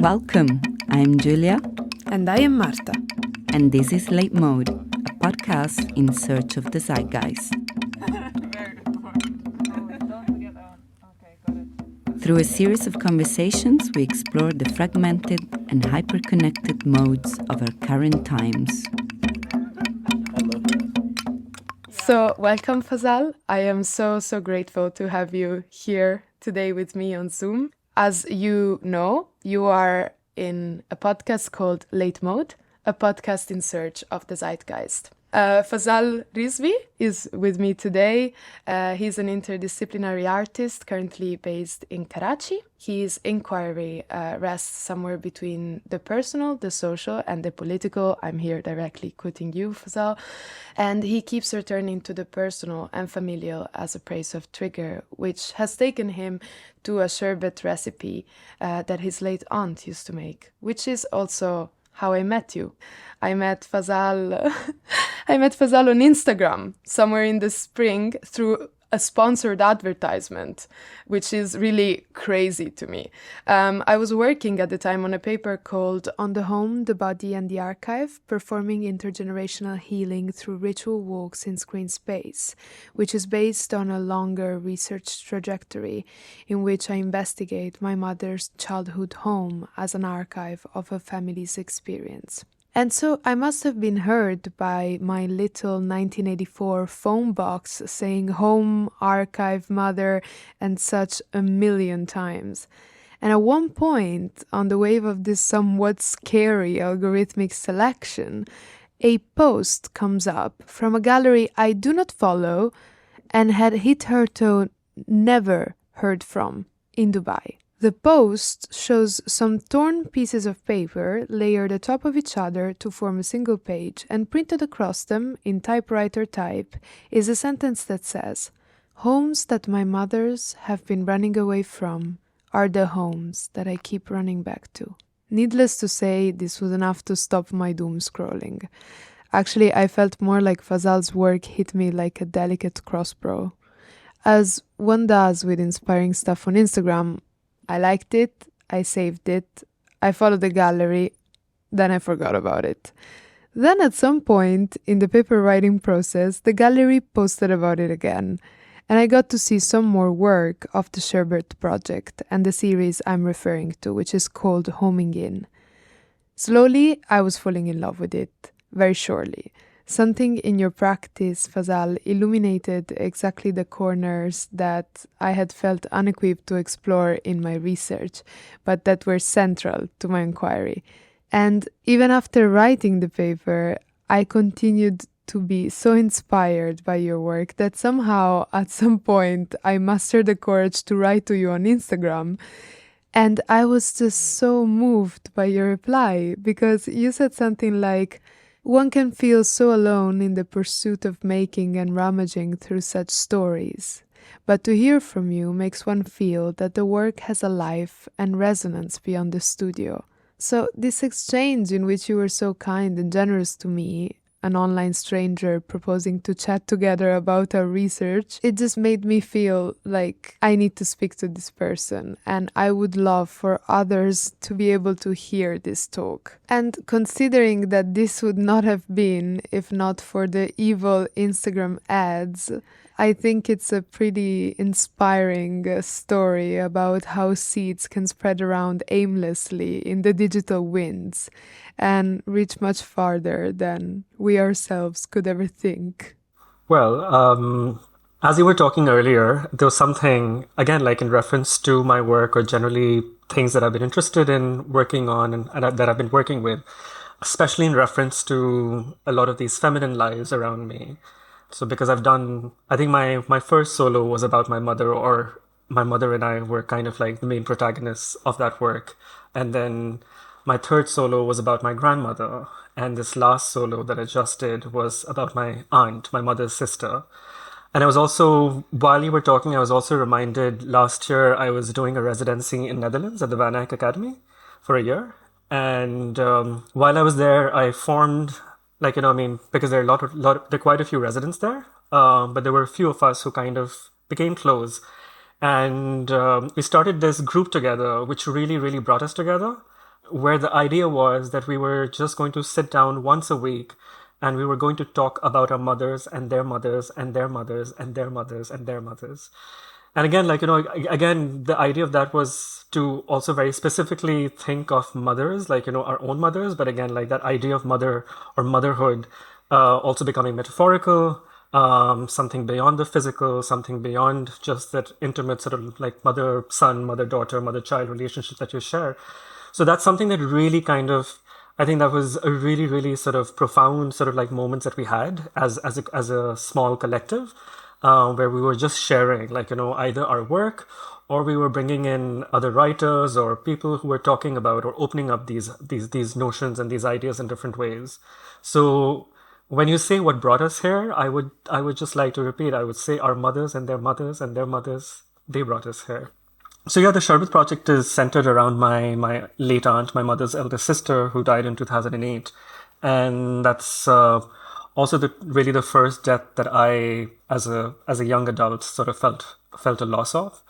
Welcome, I'm Julia. And I am Marta. And this is LateMode, a podcast in search of the zeitgeist. Through a series of conversations, we explore the fragmented and hyper-connected modes of our current times. So, welcome Fazal. I am so grateful to have you here today with me on Zoom. As you know, you are in a podcast called LateMode, a podcast in search of the zeitgeist. Fazal Rizvi is with me today. He's an interdisciplinary artist currently based in Karachi. His inquiry rests somewhere between the personal, the social, and the political. I'm here directly quoting you, Fazal. And he keeps returning to the personal and familial as a place of trigger, which has taken him to a sherbet recipe that his late aunt used to make, which is also how I met you. I met Fazal on Instagram somewhere in the spring through a sponsored advertisement, which is really crazy to me. I was working at the time on a paper called On the Home, the Body and the Archive, Performing Intergenerational Healing Through Ritual Walks in Screen Space, which is based on a longer research trajectory in which I investigate my mother's childhood home as an archive of a family's experience. And so I must have been heard by my little 1984 phone box saying home, archive, mother, and such a million times. And at one point, on the wave of this somewhat scary algorithmic selection, a post comes up from a gallery I do not follow and had hitherto never heard from in Dubai. The post shows some torn pieces of paper layered atop of each other to form a single page, and printed across them in typewriter type is a sentence that says, "Homes that my mothers have been running away from are the homes that I keep running back to." Needless to say, this was enough to stop my doom scrolling. Actually, I felt more like Fazal's work hit me like a delicate crossbow. As one does with inspiring stuff on Instagram, I liked it, I saved it, I followed the gallery, then I forgot about it. Then at some point in the paper writing process, the gallery posted about it again, and I got to see some more work of the Sherbet project and the series I'm referring to, which is called Homing In. Slowly, I was falling in love with it, very surely. Something in your practice, Fazal, illuminated exactly the corners that I had felt unequipped to explore in my research, but that were central to my inquiry. And even after writing the paper, I continued to be so inspired by your work that somehow, at some point, I mustered the courage to write to you on Instagram. And I was just so moved by your reply, because you said something like, "One can feel so alone in the pursuit of making and rummaging through such stories. But to hear from you makes one feel that the work has a life and resonance beyond the studio." So this exchange in which you were so kind and generous to me, an online stranger proposing to chat together about our research, it just made me feel like I need to speak to this person, and I would love for others to be able to hear this talk. And considering that this would not have been if not for the evil Instagram ads, I think it's a pretty inspiring story about how seeds can spread around aimlessly in the digital winds and reach much farther than we ourselves could ever think. Well, as you were talking earlier, there was something, again, like in reference to my work or generally things that I've been interested in working on and that I've been working with, especially in reference to a lot of these feminine lives around me. So because I think my first solo was about my mother, or my mother and I were kind of like the main protagonists of that work. And then my third solo was about my grandmother. And this last solo that I just did was about my aunt, my mother's sister. And I was also, while you were talking, I was also reminded last year I was doing a residency in Netherlands at the Van Eyck Academy for a year. And while I was there, I formed, because there are there are quite a few residents there, but there were a few of us who kind of became close. And we started this group together, which really, really brought us together. where the idea was that we were just going to sit down once a week and we were going to talk about our mothers and their mothers and their mothers and their mothers and their mothers. And again, again, the idea of that was to also very specifically think of mothers, our own mothers, but again, like that idea of mother or motherhood also becoming metaphorical, something beyond the physical, something beyond just that intimate sort of like mother son, mother daughter, mother child relationship that you share. So that's something that really I think that was a really, really sort of profound sort of like moments that we had as a small collective, where we were just sharing, either our work or we were bringing in other writers or people who were talking about or opening up these notions and these ideas in different ways. So when you say what brought us here, I would just like to repeat. I would say our mothers and their mothers and their mothers, they brought us here. So yeah, the Sherbet project is centered around my late aunt, my mother's eldest sister, who died in 2008, and that's also really the first death that I, as a young adult, sort of felt a loss of.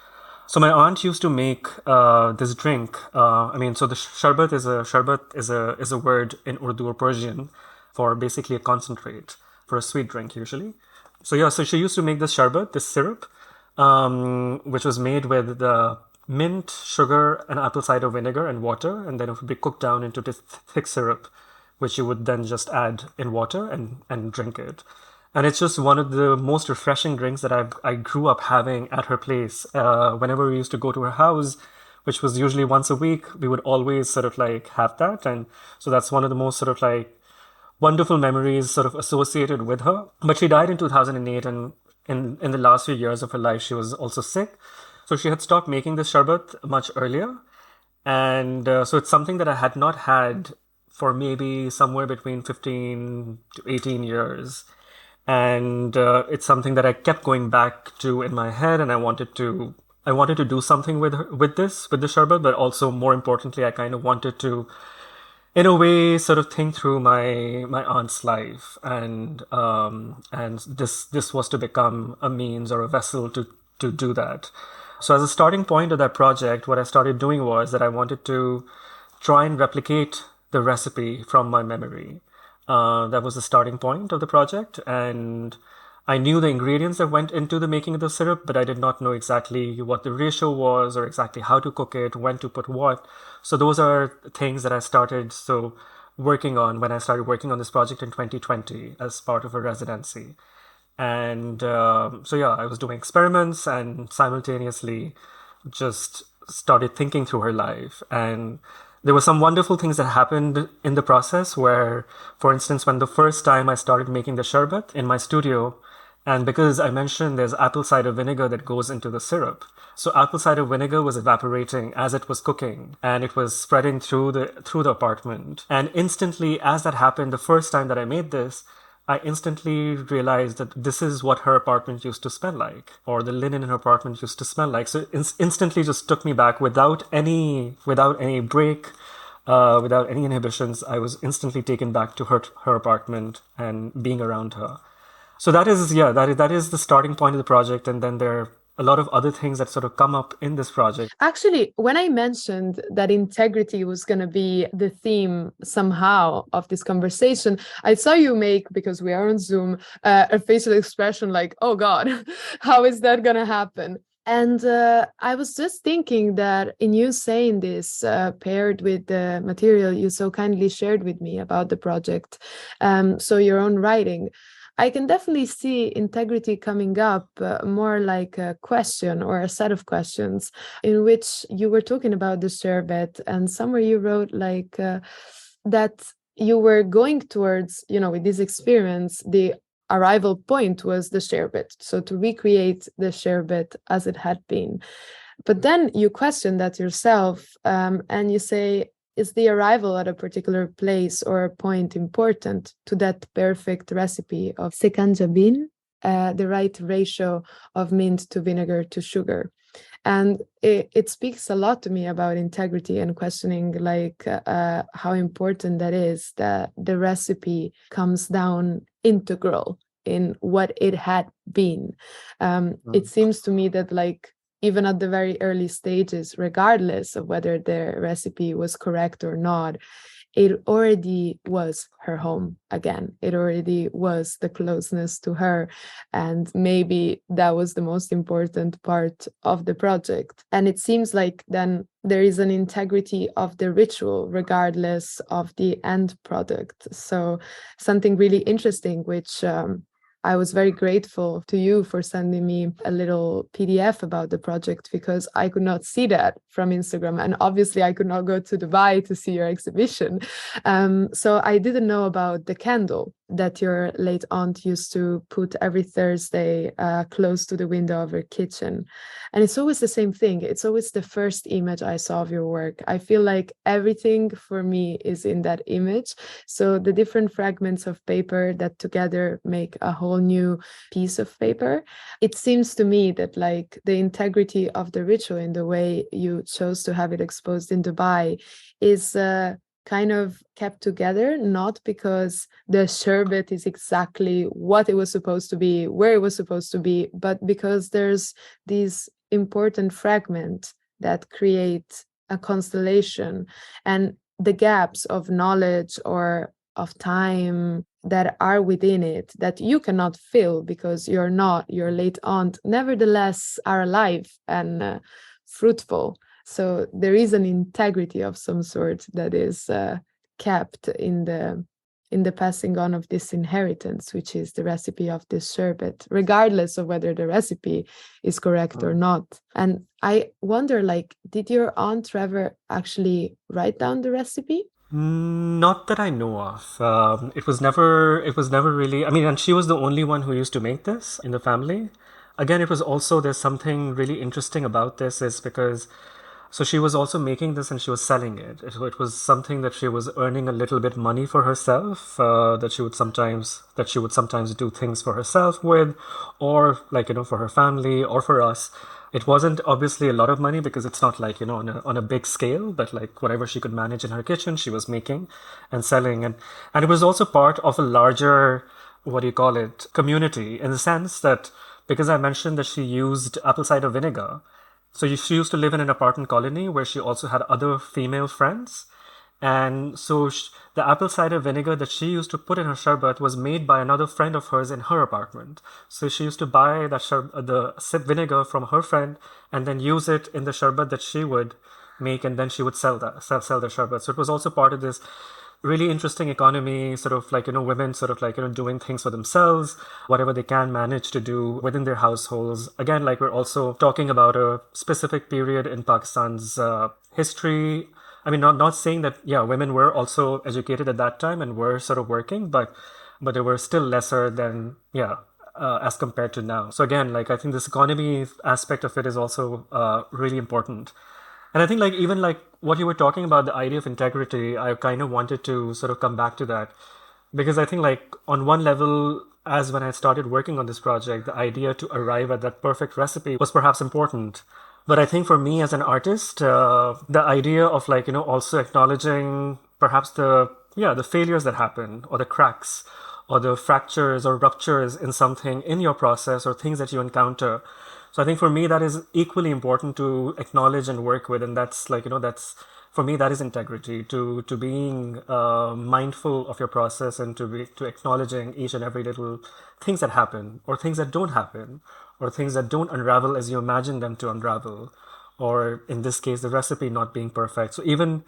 So my aunt used to make this drink. So the sherbet is a word in Urdu or Persian for basically a concentrate for a sweet drink usually. So yeah, so she used to make this sherbet, this syrup, which was made with the mint, sugar, and apple cider vinegar and water, and then it would be cooked down into this thick syrup, which you would then just add in water and drink it. And it's just one of the most refreshing drinks that I grew up having at her place. Whenever we used to go to her house, which was usually once a week, we would always sort of like have that. And so that's one of the most sort of like wonderful memories sort of associated with her. But she died in 2008, and in the last few years of her life, she was also sick. So she had stopped making the sherbet much earlier. And so it's something that I had not had for maybe somewhere between 15 to 18 years. And it's something that I kept going back to in my head, and I wanted to do something with the sherbet, but also more importantly, I kind of wanted to, in a way, sort of think through my aunt's life, and this was to become a means or a vessel to do that. So as a starting point of that project, what I started doing was that I wanted to try and replicate the recipe from my memory. That was the starting point of the project, and I knew the ingredients that went into the making of the syrup, but I did not know exactly what the ratio was or exactly how to cook it, when to put what. So those are things that I started working on when I started working on this project in 2020 as part of a residency. And so yeah, I was doing experiments and simultaneously just started thinking through her life. And there were some wonderful things that happened in the process where, for instance, when the first time I started making the sherbet in my studio, and because I mentioned there's apple cider vinegar that goes into the syrup. So apple cider vinegar was evaporating as it was cooking, and it was spreading through the apartment. And instantly, as that happened, the first time that I made this, I instantly realized that this is what her apartment used to smell like, or the linen in her apartment used to smell like. So it instantly just took me back without any break, without any inhibitions. I was instantly taken back to her apartment and being around her. So that is the starting point of the project, and then there are a lot of other things that sort of come up in this project. Actually, when I mentioned that integrity was going to be the theme somehow of this conversation, I saw you make, because we are on Zoom, a facial expression like, oh God, how is that going to happen? And I was just thinking that in you saying this, paired with the material you so kindly shared with me about the project, so your own writing, I can definitely see integrity coming up more like a question or a set of questions in which you were talking about the sherbet, and somewhere you wrote like that you were going towards, with this experience, the arrival point was the sherbet. So to recreate the sherbet as it had been. But then you question that yourself, and you say, is the arrival at a particular place or a point important to that perfect recipe of sekanjabin, the right ratio of mint to vinegar to sugar? And it speaks a lot to me about integrity and questioning like how important that is, that the recipe comes down integral in what it had been. It seems to me that like even at the very early stages, regardless of whether the recipe was correct or not, it already was her home again. It already was the closeness to her. And maybe that was the most important part of the project. And it seems like then there is an integrity of the ritual, regardless of the end product. So something really interesting, which I was very grateful to you for sending me a little PDF about the project, because I could not see that from Instagram. And obviously I could not go to Dubai to see your exhibition. So I didn't know about the candle that your late aunt used to put every Thursday close to the window of her kitchen. And it's always the same thing. It's always the first image I saw of your work. I feel like everything for me is in that image. So the different fragments of paper that together make a whole new piece of paper. It seems to me that like the integrity of the ritual in the way you chose to have it exposed in Dubai is kind of kept together, not because the sherbet is exactly what it was supposed to be, where it was supposed to be, but because there's these important fragments that create a constellation, and the gaps of knowledge or of time that are within it that you cannot fill because you're not your late aunt, nevertheless are alive and fruitful. So there is an integrity of some sort that is kept in the passing on of this inheritance, which is the recipe of this sherbet, regardless of whether the recipe is correct or not. And I wonder, like, did your aunt ever actually write down the recipe? Not that I know of. It was never. It was never really. I mean, and she was the only one who used to make this in the family. Again, it was also there's something really interesting about this is because so she was also making this and she was selling it. It was something that she was earning a little bit money for herself. That she would sometimes do things for herself with, or like for her family or for us. It wasn't obviously a lot of money because it's not like on a big scale, but like whatever she could manage in her kitchen, she was making and selling, and it was also part of a larger, what do you call it, community, in the sense that because I mentioned that she used apple cider vinegar. So she used to live in an apartment colony where she also had other female friends. And so the apple cider vinegar that she used to put in her sherbet was made by another friend of hers in her apartment. So she used to buy the vinegar from her friend and then use it in the sherbet that she would make, and then she would sell the sherbet. So it was also part of this really interesting economy, sort of like women sort of like doing things for themselves, whatever they can manage to do within their households. Again, like we're also talking about a specific period in Pakistan's history. I mean, not saying that women were also educated at that time and were sort of working, but they were still lesser than as compared to now. So again, like I think this economy aspect of it is also really important. And I think like even like what you were talking about, the idea of integrity, I kind of wanted to sort of come back to that because I think like on one level, as when I started working on this project, the idea to arrive at that perfect recipe was perhaps important. But I think for me as an artist, the idea of like, also acknowledging perhaps the failures that happen or the cracks or the fractures or ruptures in something in your process or things that you encounter. So I think for me that is equally important to acknowledge and work with, and that's like that's for me that is integrity to being mindful of your process and to acknowledging each and every little things that happen or things that don't happen or things that don't unravel as you imagine them to unravel, or in this case the recipe not being perfect. So even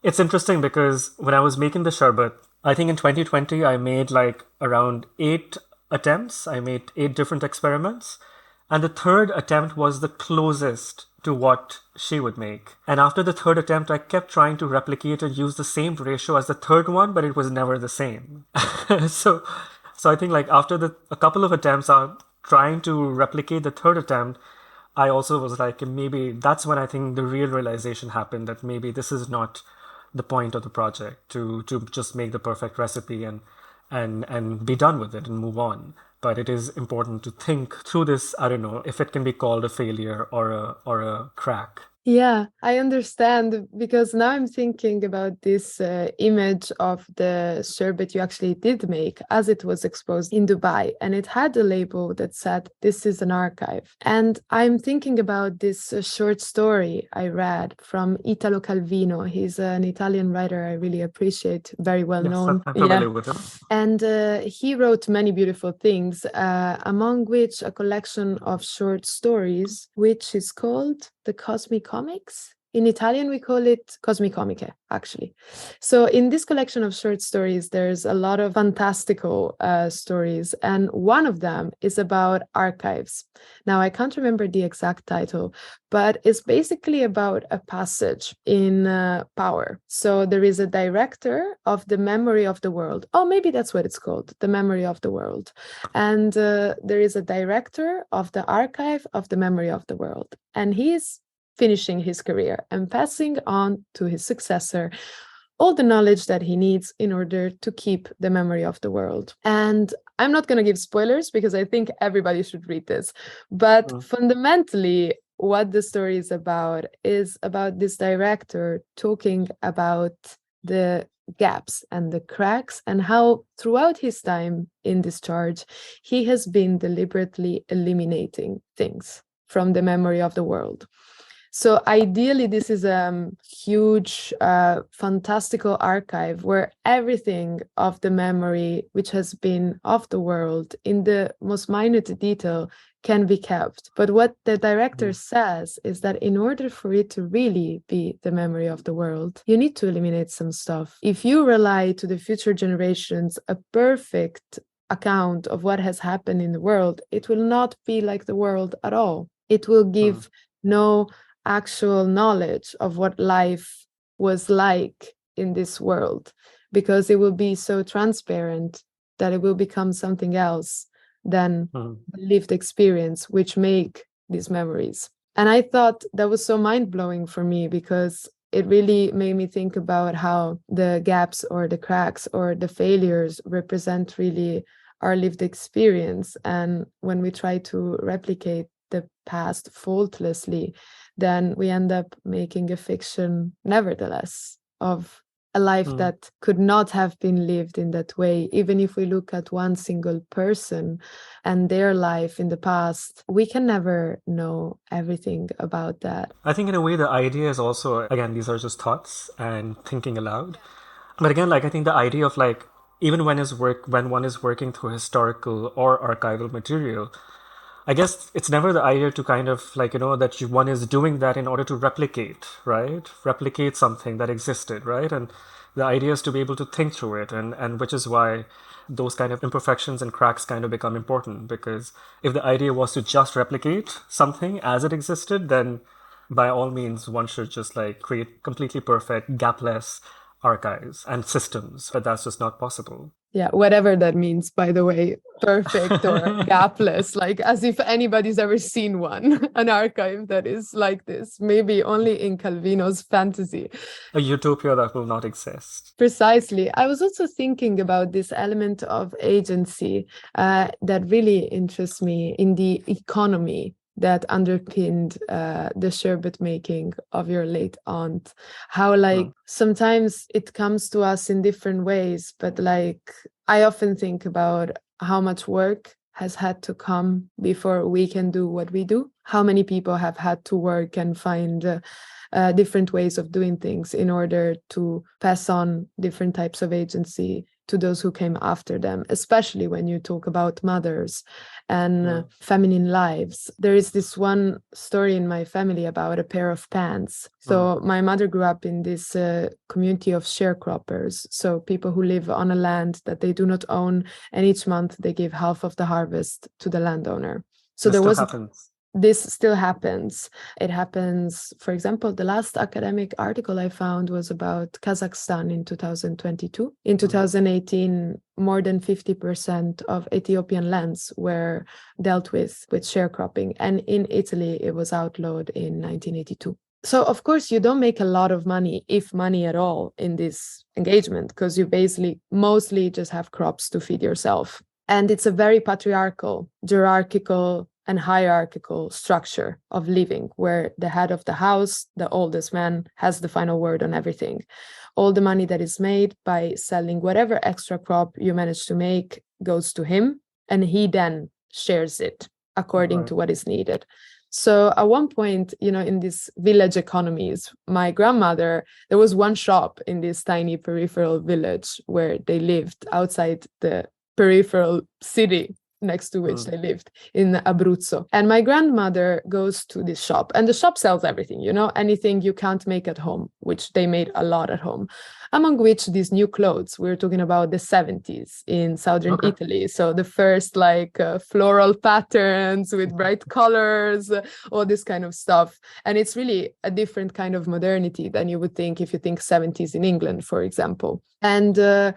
it's interesting because when I was making the sherbet, I think in 2020 I made like around 8 attempts. I made 8 different experiments. And the third attempt was the closest to what she would make. And after the third attempt, I kept trying to replicate and use the same ratio as the third one, but it was never the same. so, so I think like after a couple of attempts, trying to replicate the third attempt, I also was like, maybe that's when I think the real realization happened that maybe this is not the point of the project to just make the perfect recipe and be done with it and move on. But it is important to think through this. I don't know if it can be called a failure or a crack. Yeah, I understand, because now I'm thinking about this image of the sherbet you actually did make as it was exposed in Dubai, and it had a label that said, "This is an archive." And I'm thinking about this short story I read from Italo Calvino. He's an Italian writer I really appreciate, very well Yes, known. I'm Yeah. familiar with him. And he wrote many beautiful things, among which a collection of short stories, which is called the Cosmicomics. In Italian, we call it Cosmicomiche, actually. So in this collection of short stories, there's a lot of fantastical stories. And one of them is about archives. Now, I can't remember the exact title, but it's basically about a passage in Power. So there is a director of the memory of the world. Oh, maybe that's what it's called, the memory of the world. And there is a director of the archive of the memory of the world. And he's finishing his career and passing on to his successor all the knowledge that he needs in order to keep the memory of the world. And I'm not going to give spoilers because I think everybody should read this. But fundamentally, what the story is about this director talking about the gaps and the cracks, and how throughout his time in discharge, he has been deliberately eliminating things from the memory of the world. So ideally, this is a huge, fantastical archive where everything of the memory, which has been of the world in the most minute detail, can be kept. But what the director says is that in order for it to really be the memory of the world, you need to eliminate some stuff. If you rely to the future generations a perfect account of what has happened in the world, it will not be like the world at all. It will give no actual knowledge of what life was like in this world, because it will be so transparent that it will become something else than the lived experience, which make these memories. And I thought that was so mind-blowing for me, because it really made me think about how the gaps or the cracks or the failures represent really our lived experience. And when we try to replicate the past faultlessly, then we end up making a fiction, nevertheless, of a life that could not have been lived in that way. Even if we look at one single person and their life in the past, we can never know everything about that. I think in a way the idea is also, again, these are just thoughts and thinking aloud. But again, like I think the idea of like even when one is working through historical or archival material, I guess it's never the idea to kind of like, that one is doing that in order to replicate, right? Replicate something that existed, right? And the idea is to be able to think through it. And which is why those kind of imperfections and cracks kind of become important. Because if the idea was to just replicate something as it existed, then by all means, one should just like create completely perfect, gapless archives and systems. But that's just not possible. Yeah, whatever that means, by the way, perfect or gapless, like as if anybody's ever seen one, an archive that is like this, maybe only in Calvino's fantasy. A utopia that will not exist. Precisely. I was also thinking about this element of agency that really interests me in the economy that underpinned the sherbet making of your late aunt. How like sometimes it comes to us in different ways, but like I often think about how much work has had to come before we can do what we do. How many people have had to work and find different ways of doing things in order to pass on different types of agency to those who came after them, especially when you talk about mothers and feminine lives. There is this one story in my family about a pair of pants. So my mother grew up in this community of sharecroppers, so people who live on a land that they do not own, and each month they give half of the harvest to the landowner. So this there was happens. This still happens. It happens, for example, the last academic article I found was about Kazakhstan in 2022. In 2018, more than 50% of Ethiopian lands were dealt with sharecropping. And in Italy, it was outlawed in 1982. So, of course, you don't make a lot of money, if money at all, in this engagement, because you basically mostly just have crops to feed yourself. And it's a very patriarchal, hierarchical and hierarchical structure of living, where the head of the house, the oldest man, has the final word on everything. All the money that is made by selling whatever extra crop you manage to make goes to him, and he then shares it according to what is needed. So at one point, in these village economies, my grandmother, there was one shop in this tiny peripheral village where they lived outside the peripheral city next to which they lived in Abruzzo. And my grandmother goes to this shop, and the shop sells everything, anything you can't make at home, which they made a lot at home, among which these new clothes. We're talking about the 70s in southern Italy. So the first floral patterns with bright colors, all this kind of stuff. And it's really a different kind of modernity than you would think if you think 70s in England, for example. And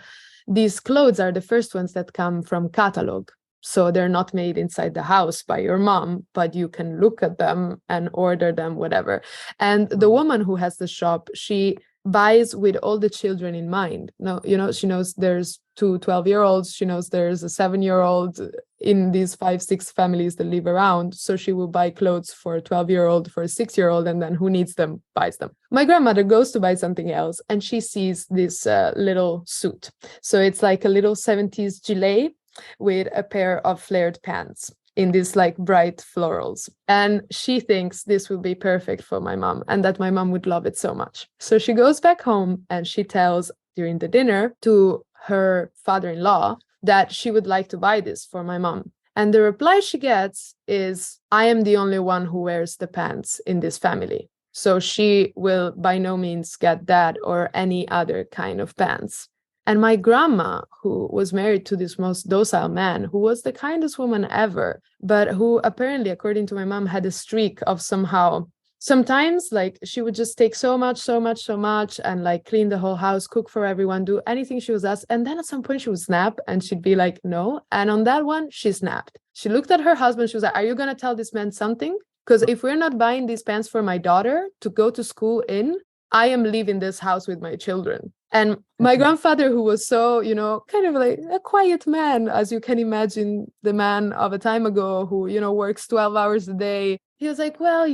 these clothes are the first ones that come from catalog. So they're not made inside the house by your mom, but you can look at them and order them, whatever. And the woman who has the shop, she buys with all the children in mind. No, she knows there's 2 12-year-olds. She knows there's a 7-year-old in these 5-6 families that live around. So she will buy clothes for a 12-year-old, for a 6-year-old, and then who needs them buys them. My grandmother goes to buy something else, and she sees this little suit. So it's like a little 70s gilet with a pair of flared pants in these bright florals. And she thinks this will be perfect for my mom and that my mom would love it so much. So she goes back home and she tells during the dinner to her father-in-law that she would like to buy this for my mom. And the reply she gets is, I am the only one who wears the pants in this family. So she will by no means get that or any other kind of pants. And my grandma, who was married to this most docile man, who was the kindest woman ever, but who apparently, according to my mom, had a streak of sometimes she would just take so much and clean the whole house, cook for everyone, do anything she was asked. And then at some point she would snap and she'd be like, no. And on that one, she snapped. She looked at her husband. She was like, are you going to tell this man something? Because if we're not buying these pants for my daughter to go to school in, I am leaving this house with my children. And my grandfather, who was so, kind of like a quiet man, as you can imagine, the man of a time ago who, works 12 hours a day. He was like, well,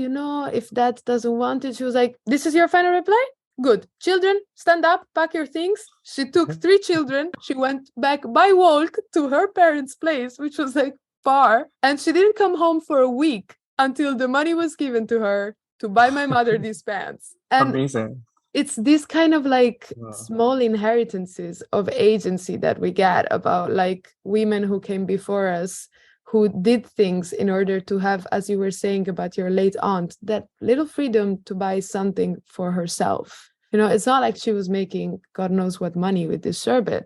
if Dad doesn't want it, she was like, this is your final reply? Good. Children, stand up, pack your things. She took 3 children. She went back by walk to her parents' place, which was far. And she didn't come home for a week until the money was given to her to buy my mother these pants. And amazing. It's this kind of small inheritances of agency that we get about women who came before us, who did things in order to have, as you were saying about your late aunt, that little freedom to buy something for herself. It's not like she was making God knows what money with this sherbet,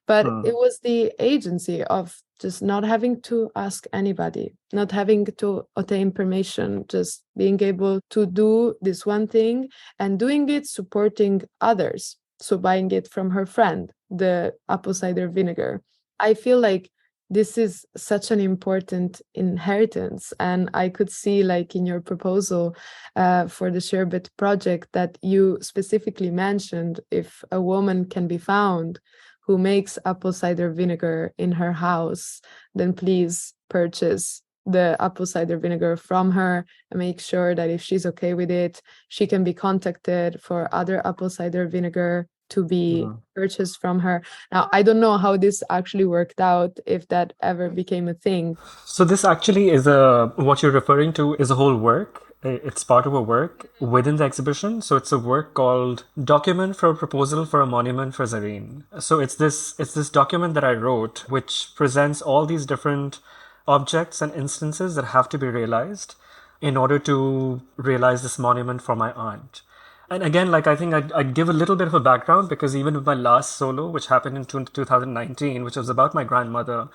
but it was the agency of just not having to ask anybody, not having to obtain permission, just being able to do this one thing and doing it supporting others. So buying it from her friend, the apple cider vinegar. I feel like this is such an important inheritance. And I could see in your proposal for the sherbet project that you specifically mentioned, if a woman can be found who makes apple cider vinegar in her house, then please purchase the apple cider vinegar from her and make sure that if she's okay with it, she can be contacted for other apple cider vinegar to be purchased from her. Now, I don't know how this actually worked out, if that ever became a thing. So this actually is what you're referring to is a whole work. It's part of a work within the exhibition. So it's a work called Document for a Proposal for a Monument for Zareen. So it's this document that I wrote, which presents all these different objects and instances that have to be realized in order to realize this monument for my aunt. And again, I think I'd give a little bit of a background, because even with my last solo, which happened in 2019, which was about my grandmother,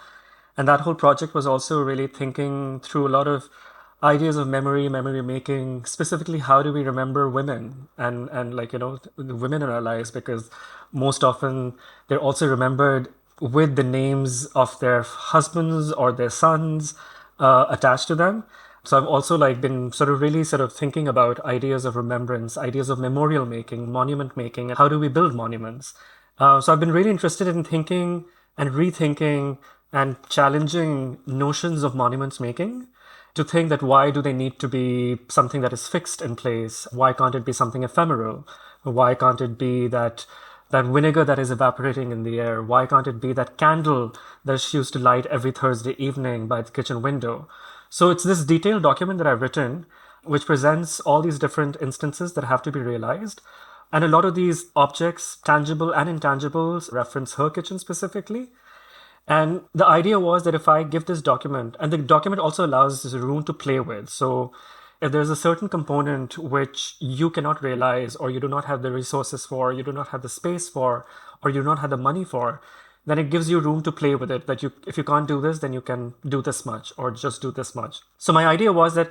and that whole project was also really thinking through a lot of ideas of memory making, specifically how do we remember women and the women in our lives, because most often they're also remembered with the names of their husbands or their sons attached to them. So I've also been really thinking about ideas of remembrance, ideas of memorial making, monument making, and how do we build monuments. So I've been really interested in thinking and rethinking and challenging notions of monuments making to think that why do they need to be something that is fixed in place? Why can't it be something ephemeral? Why can't it be that vinegar that is evaporating in the air? Why can't it be that candle that she used to light every Thursday evening by the kitchen window? So it's this detailed document that I've written, which presents all these different instances that have to be realized. And a lot of these objects, tangible and intangibles, reference her kitchen specifically. And the idea was that if I give this document, and the document also allows this room to play with. So if there's a certain component which you cannot realize, or you do not have the resources for, you do not have the space for, or you do not have the money for, then it gives you room to play with it. That you, if you can't do this, then you can do this much, or just do this much. So my idea was that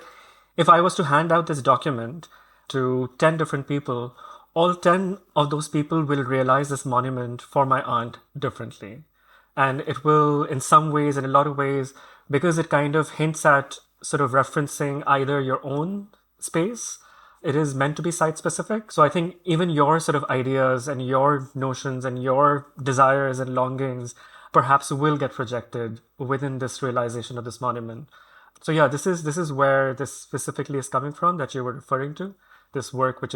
if I was to hand out this document to 10 different people, all 10 of those people will realize this monument for my aunt differently. And it will, in some ways, in a lot of ways, because it kind of hints at sort of referencing either your own space, it is meant to be site specific. So I think even your sort of ideas and your notions and your desires and longings perhaps will get projected within this realization of this monument. So yeah, this is where this specifically is coming from that you were referring to, this work which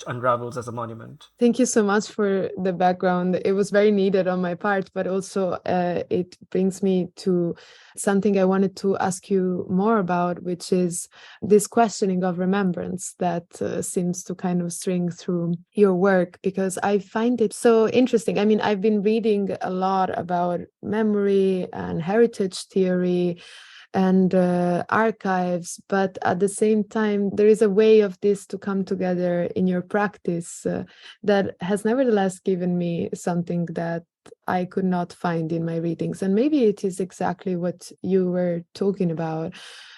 unravels as a monument. Thank you so much for the background. It was very needed on my part, but also it brings me to something I wanted to ask you more about, which is this questioning of remembrance that seems to kind of string through your work, because I find it so interesting. I mean, I've been reading a lot about memory and heritage theory and archives, but at the same time there is a way of this to come together in your practice that has nevertheless given me something that I could not find in my readings. And maybe it is exactly what you were talking about,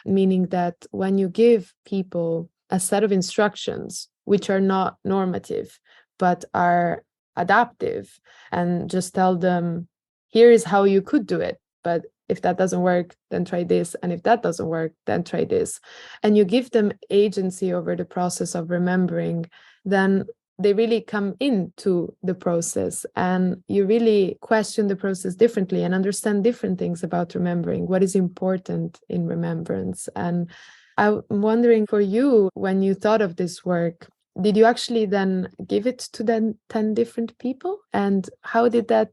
meaning that when you give people a set of instructions which are not normative but are adaptive, and just tell them, here is how you could do it, but if that doesn't work, then try this. And if that doesn't work, then try this. And you give them agency over the process of remembering, then they really come into the process and you really question the process differently and understand different things about remembering, what is important in remembrance. And I'm wondering for you, when you thought of this work, did you actually then give it to then 10 different people? And how did that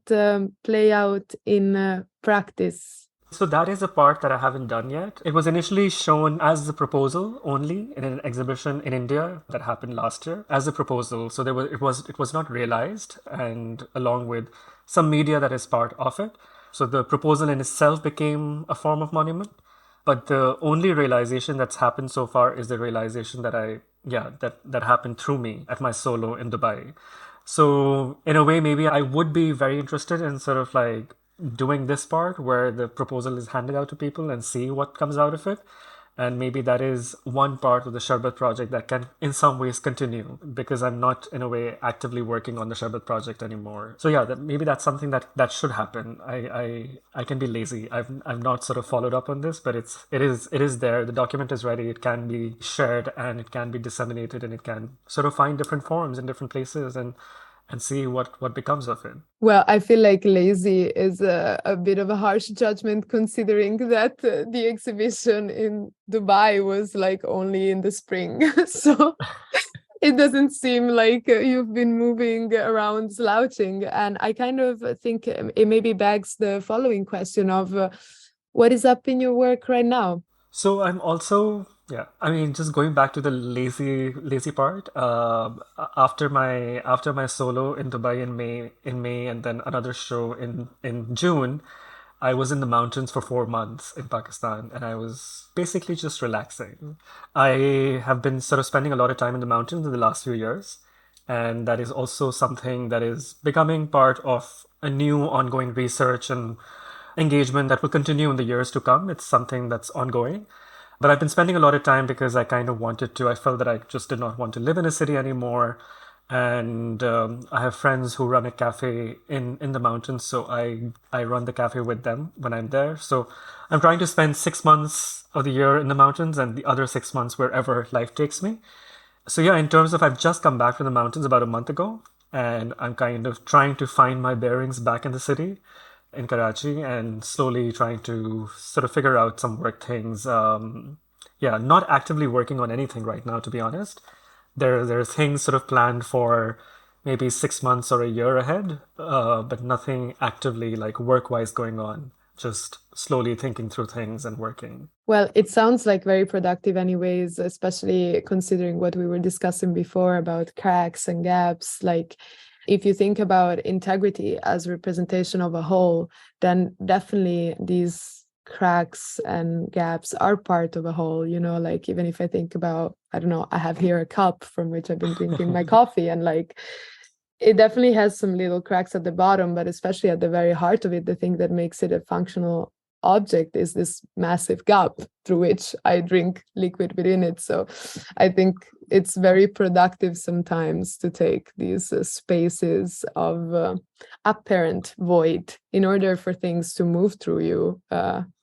play out in practice? So that is a part that I haven't done yet. It was initially shown as a proposal only in an exhibition in India that happened last year as a proposal. So it was not realized, and along with some media that is part of it. So the proposal in itself became a form of monument. But the only realization that's happened so far is the realization that happened through me at my solo in Dubai. So in a way, maybe I would be very interested in sort of like doing this part where the proposal is handed out to people and see what comes out of it. And maybe that is one part of the Sherbet project that can in some ways continue, because I'm not in a way actively working on the Sherbet project anymore. So yeah, maybe that's something that should happen. I can be lazy. I've not sort of followed up on this, but it is there. The document is ready. It can be shared and it can be disseminated, and it can sort of find different forms in different places and see what becomes of it. Well, I feel like lazy is a bit of a harsh judgment, considering that the exhibition in Dubai was like only in the spring. So it doesn't seem like you've been moving around slouching. And I kind of think it maybe begs the following question of what is up in your work right now? So I'm also, yeah, I mean, just going back to the lazy part. After my solo in Dubai in May, and then another show in June, I was in the mountains for 4 months in Pakistan, and I was basically just relaxing. I have been sort of spending a lot of time in the mountains in the last few years, and that is also something that is becoming part of a new ongoing research and engagement that will continue in the years to come. It's something that's ongoing. But I've been spending a lot of time because I kind of wanted to. I felt that I just did not want to live in a city anymore. And I have friends who run a cafe in the mountains, so I run the cafe with them when I'm there. So I'm trying to spend 6 months of the year in the mountains and the other 6 months wherever life takes me. So yeah, in terms of, I've just come back from the mountains about a month ago, and I'm kind of trying to find my bearings back in the city in Karachi, and slowly trying to sort of figure out some work things. yeah, not actively working on anything right now, to be honest. There are things sort of planned for maybe 6 months or a year ahead, but nothing actively like work-wise going on. Just slowly thinking through things and working. Well, it sounds like very productive anyways, especially considering what we were discussing before about cracks and gaps. Like if you think about integrity as representation of a whole, then definitely these cracks and gaps are part of a whole, like even if I think about, I don't know, I have here a cup from which I've been drinking my coffee, and like it definitely has some little cracks at the bottom, but especially at the very heart of it, the thing that makes it a functional object is this massive gap through which I drink liquid within it. So I think it's very productive sometimes to take these spaces of apparent void in order for things to move through you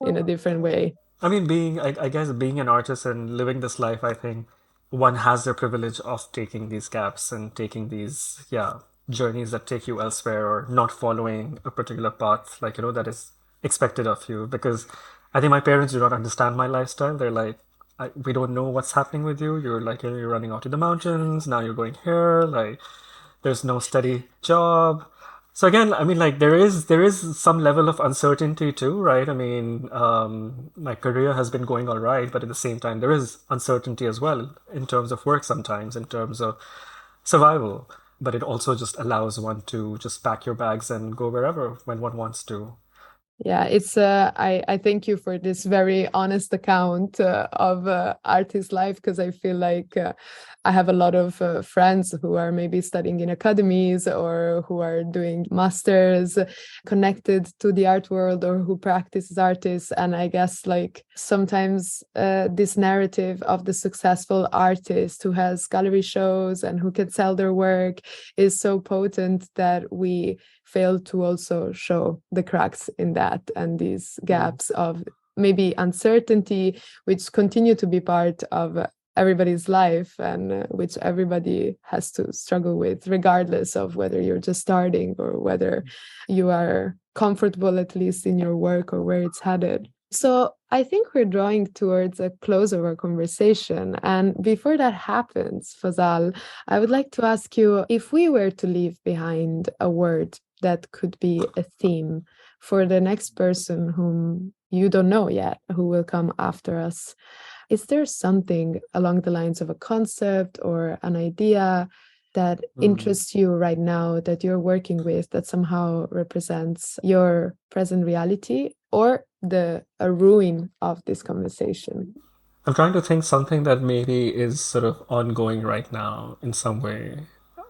in a different way. I mean, I guess being an artist and living this life, I think one has the privilege of taking these gaps and taking these, yeah, journeys that take you elsewhere or not following a particular path, like, that is expected of you. Because I think my parents do not understand my lifestyle. They're like, we don't know what's happening with you. You're like, you're running out to the mountains. Now you're going here. Like, there's no steady job. So again, I mean, like there is some level of uncertainty too, right? I mean, my career has been going all right, but at the same time, there is uncertainty as well in terms of work sometimes, in terms of survival. But it also just allows one to just pack your bags and go wherever when one wants to. Yeah, it's I thank you for this very honest account of artist life, because I feel like I have a lot of friends who are maybe studying in academies or who are doing masters connected to the art world or who practice as artists, and I guess like sometimes this narrative of the successful artist who has gallery shows and who can sell their work is so potent that we fail to also show the cracks in that and these gaps of maybe uncertainty, which continue to be part of everybody's life and which everybody has to struggle with, regardless of whether you're just starting or whether you are comfortable, at least in your work, or where it's headed. So I think we're drawing towards a close of our conversation. And before that happens, Fazal, I would like to ask you, if we were to leave behind a word that could be a theme for the next person whom you don't know yet, who will come after us, is there something along the lines of a concept or an idea that interests you right now, that you're working with, that somehow represents your present reality or a ruin of this conversation? I'm trying to think something that maybe is sort of ongoing right now in some way.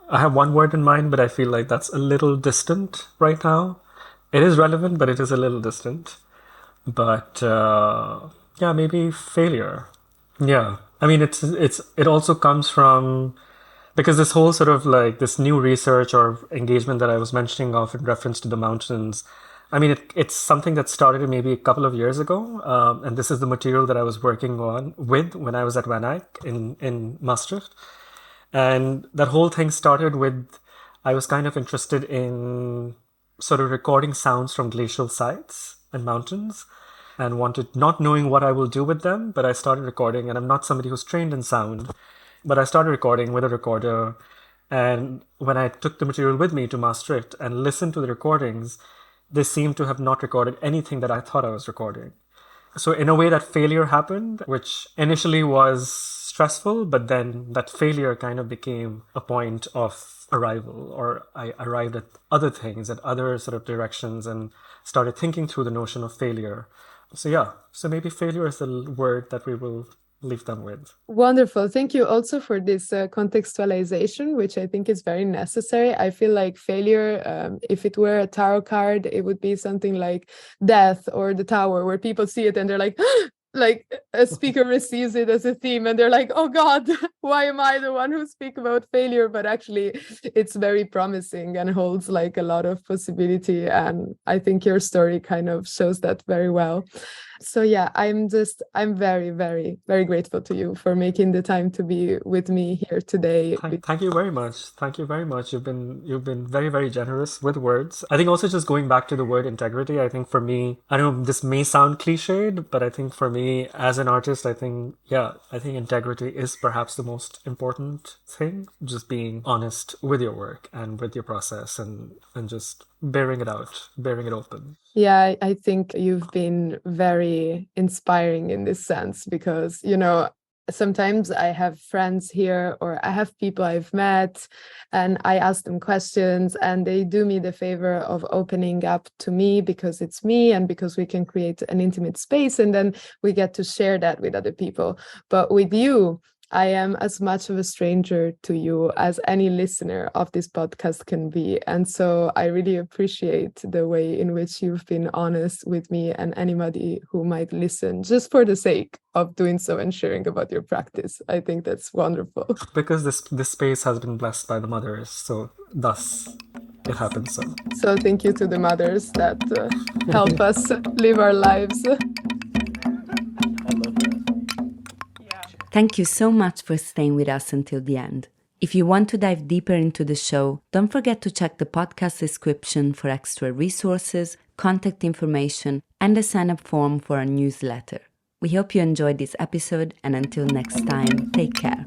I have one word in mind, but I feel like that's a little distant right now. It is relevant, but it is a little distant. But yeah, maybe failure. Yeah, I mean, it also comes from because this whole sort of like this new research or engagement that I was mentioning of in reference to the mountains. I mean, it's something that started maybe a couple of years ago, and this is the material that I was working on with when I was at Van Eyck in Maastricht. And that whole thing started with I was kind of interested in sort of recording sounds from glacial sites and mountains and wanted not knowing what I will do with them, but I started recording. And I'm not somebody who's trained in sound, but I started recording with a recorder. And when I took the material with me to Maastricht and listened to the recordings, they seemed to have not recorded anything that I thought I was recording. So in a way, that failure happened, which initially was stressful, but then that failure kind of became a point of arrival, or I arrived at other things, at other sort of directions, and started thinking through the notion of failure. So yeah, so maybe failure is the word that we will leave them with. Wonderful. Thank you also for this contextualization, which I think is very necessary. I feel like failure, if it were a tarot card, it would be something like death or the tower, where people see it and they're like, like a speaker receives it as a theme and they're like, oh God, why am I the one who speak about failure? But actually it's very promising and holds like a lot of possibility. And I think your story kind of shows that very well. So yeah, I'm very, very, very grateful to you for making the time to be with me here today. Thank you very much. Thank you very much. You've been very, very generous with words. I think also just going back to the word integrity, I think for me, I know this may sound cliched, but I think for me as an artist, I think integrity is perhaps the most important thing. Just being honest with your work and with your process and just bearing it out, bearing it open. Yeah, I think you've been very inspiring in this sense because, sometimes I have friends here or I have people I've met and I ask them questions and they do me the favor of opening up to me because it's me and because we can create an intimate space and then we get to share that with other people. But with you, I am as much of a stranger to you as any listener of this podcast can be. And so I really appreciate the way in which you've been honest with me and anybody who might listen, just for the sake of doing so and sharing about your practice. I think that's wonderful. Because this space has been blessed by the mothers, so thus it happens so. So thank you to the mothers that help us live our lives. Thank you so much for staying with us until the end. If you want to dive deeper into the show, don't forget to check the podcast description for extra resources, contact information, and a sign-up form for our newsletter. We hope you enjoyed this episode, and until next time, take care.